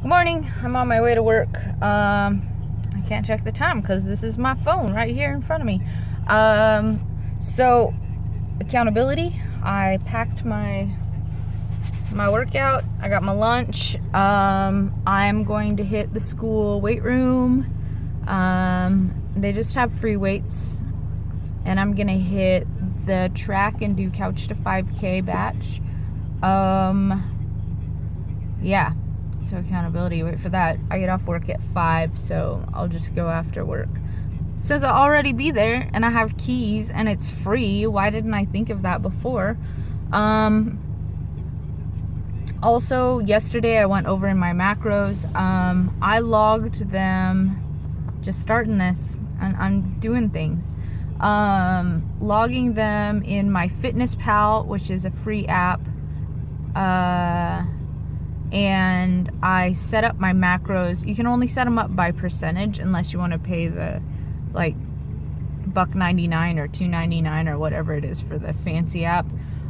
Good morning. I'm on my way to work. I can't check the time because this is my phone right here in front of me. So accountability. I packed my workout. I got my lunch. I'm going to hit the school weight room. They just have free weights, and I'm gonna hit the track and do couch to 5K batch. Yeah. So accountability, wait for that. I get off work at 5, so I'll just go after work. Since I'll already be there and I have keys and it's free, why didn't I think of that before? Also, yesterday I went over in my macros. I logged them, just starting this, and I'm doing things. Logging them in my Fitness Pal, which is a free app. And I set up my macros. You can only set them up by percentage unless you want to pay the like $1.99 or $2.99 or whatever it is for the fancy app.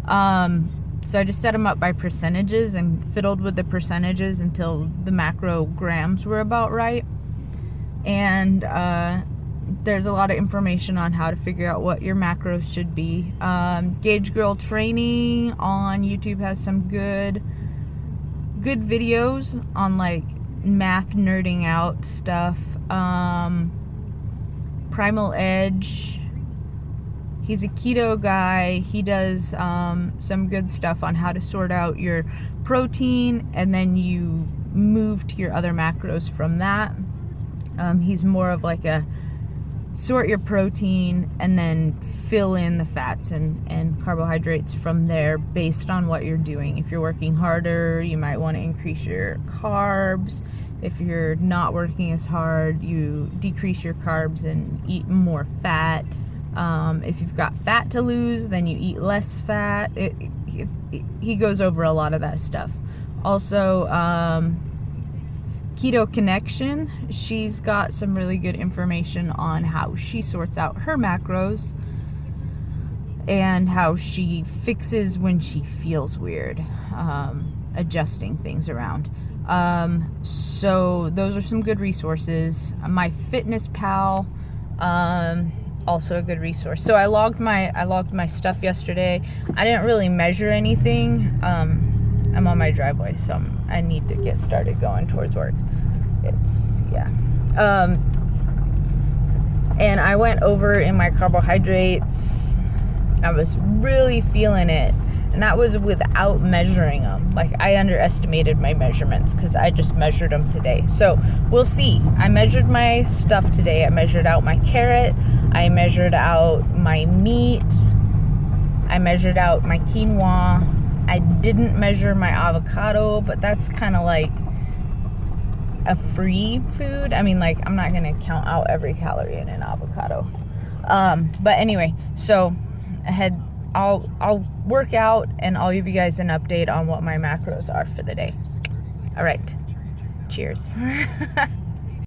So I just set them up by percentages and fiddled with the percentages until the macro grams were about right. And there's a lot of information on how to figure out what your macros should be. Gauge Girl Training on YouTube has some good videos on like math nerding out stuff. Primal Edge, he's a keto guy. He does some good stuff on how to sort out your protein and then you move to your other macros from that. He's more of like a sort your protein and then fill in the fats and carbohydrates from there based on what you're doing. If you're working harder, you might want to increase your carbs. If you're not working as hard, you decrease your carbs and eat more fat. If you've got fat to lose, then you eat less fat. He goes over a lot of that stuff. Also, Keto Connection, she's got some really good information on how she sorts out her macros and how she fixes when she feels weird, adjusting things around. So those are some good resources. My Fitness Pal, also a good resource. So I logged my stuff yesterday. I didn't really measure anything. I'm on my driveway, so I need to get started going towards work. And I went over in my carbohydrates. I was really feeling it, and that was without measuring them. Like, I underestimated my measurements because I just measured them today. So we'll see. I measured my stuff today. I measured out my carrot. I measured out my meat. I measured out my quinoa. I didn't measure my avocado, but that's kind of like a free food. I mean, like, I'm not gonna count out every calorie in an avocado. But anyway, so I'll work out and I'll give you guys an update on what my macros are for the day. All right, cheers.